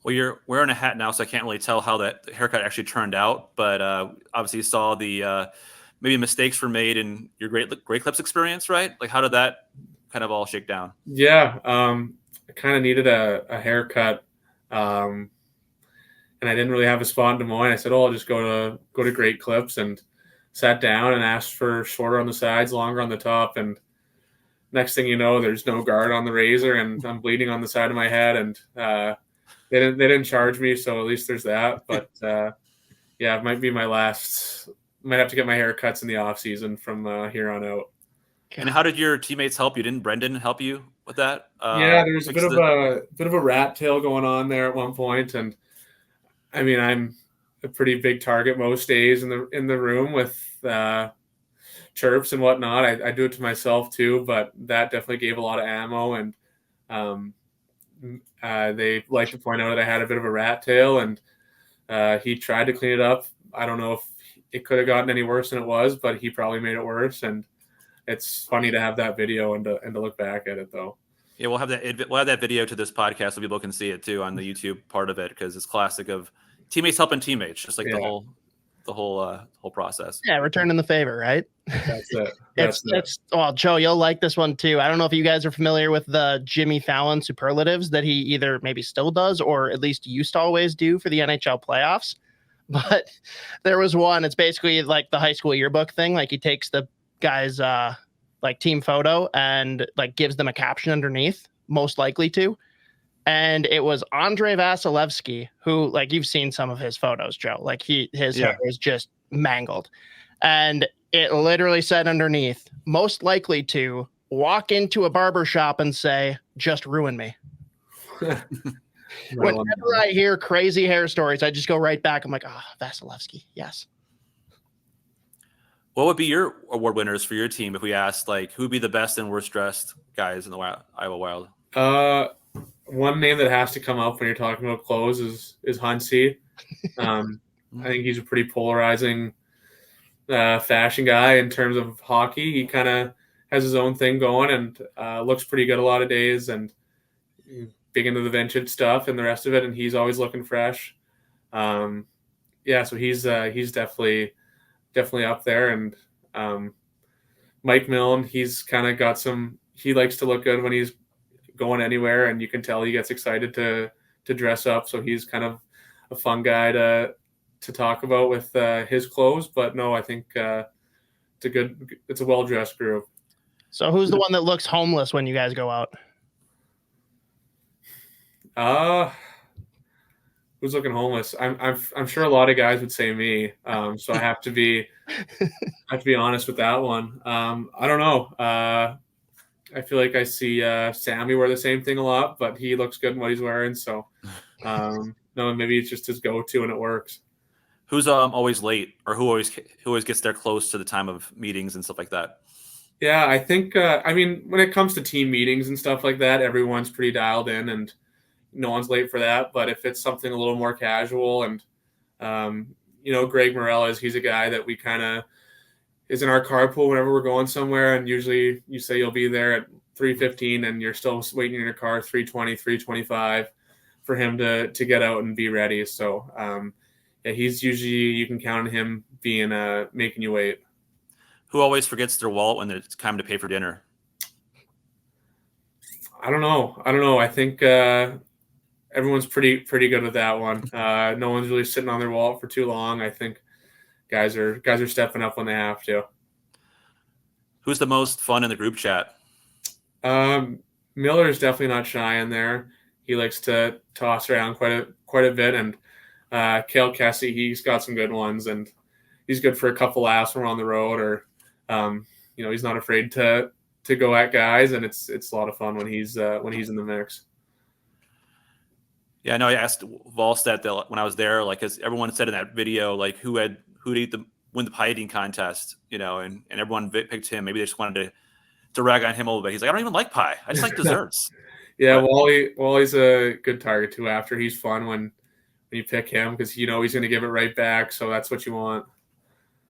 Well, you're wearing a hat now, so I can't really tell how that haircut actually turned out. But obviously, you saw the maybe mistakes were made in your Great Clips experience, right? Like, how did that kind of all shake down? Yeah, I kind of needed a haircut, and I didn't really have a spot in Des Moines. I said, "Oh, I'll just go to Great Clips," and sat down and asked for shorter on the sides, longer on the top, and next thing you know, there's no guard on the razor, and I'm bleeding on the side of my head, and they didn't charge me, so at least there's that. But yeah, it might be my last. Might have to get my hair cuts in the off season from here on out. And how did your teammates help you? Didn't Brendan help you with that? Yeah, there's a bit of a rat tail going on there at one point, and I mean I'm a pretty big target most days in the room with chirps and whatnot. I do it to myself too, but that definitely gave a lot of ammo, and um, they like to point out that I had a bit of a rat tail, and he tried to clean it up. I don't know if it could have gotten any worse than it was, but he probably made it worse. And it's funny to have that video and to look back at it, though. Yeah, we'll have that video to this podcast so people can see it too on the YouTube part of it, because it's classic of teammates helping teammates, just like the whole process. Yeah, returning the favor, right? That's it. It's well, Joe, you'll like this one too. I don't know if you guys are familiar with the Jimmy Fallon superlatives that he either maybe still does or at least used to always do for the NHL playoffs. But there was one. It's basically like the high school yearbook thing. Like he takes the guy's like team photo and like gives them a caption underneath, most likely to. And it was Andrei Vasilevsky, who, like, you've seen some of his photos, Joe. Like his hair was just mangled. And it literally said underneath, most likely to walk into a barber shop and say, just ruin me. Whenever I hear crazy hair stories, I just go right back. I'm like, Vasilevsky, yes. What would be your award winners for your team if we asked, like, who would be the best and worst dressed guys in the Iowa Wild? One name that has to come up when you're talking about clothes is Huntsy. I think he's a pretty polarizing fashion guy in terms of hockey. He kind of has his own thing going and looks pretty good a lot of days, and big into the vintage stuff and the rest of it. And he's always looking fresh. Yeah, so he's definitely up there. And Mike Milne, he's kind of got he likes to look good when he's going anywhere, and you can tell he gets excited to dress up. So he's kind of a fun guy to talk about with his clothes. But no, I think it's a well-dressed group. So who's the one that looks homeless when you guys go out? Who's looking homeless? I'm sure a lot of guys would say me. So I have to be honest with that one. I don't know. I feel like I see Sammy wear the same thing a lot, but he looks good in what he's wearing. So no, maybe it's just his go-to and it works. Who's always late, or who always gets there close to the time of meetings and stuff like that? Yeah, I think I mean, when it comes to team meetings and stuff like that, everyone's pretty dialed in and no one's late for that. But if it's something a little more casual, and Greg Morellas, he's a guy that we kind of is in our carpool whenever we're going somewhere, and usually you say you'll be there at 3:15 and you're still waiting in your car 3:20, 3:25 for him to get out and be ready. So yeah, he's usually, you can count on him being making you wait. Who always forgets their wallet when it's time to pay for dinner? I don't know. I think everyone's pretty good with that one. No one's really sitting on their wallet for too long. I think guys are stepping up when they have to. Who's the most fun in the group chat? Miller is definitely not shy in there. He likes to toss around quite a bit, and Cale Kessie, he's got some good ones, and he's good for a couple laughs when we're on the road, or he's not afraid to go at guys, and it's a lot of fun when he's in the mix. Yeah, I know. I asked Volstead that when I was there, like, as everyone said in that video, like who'd win the pie eating contest, and everyone picked him. Maybe they just wanted to rag on him a little bit. He's like, I don't even like pie. I just like desserts. Yeah, Wally's a good target too. After he's fun when you pick him, because he's going to give it right back. So that's what you want.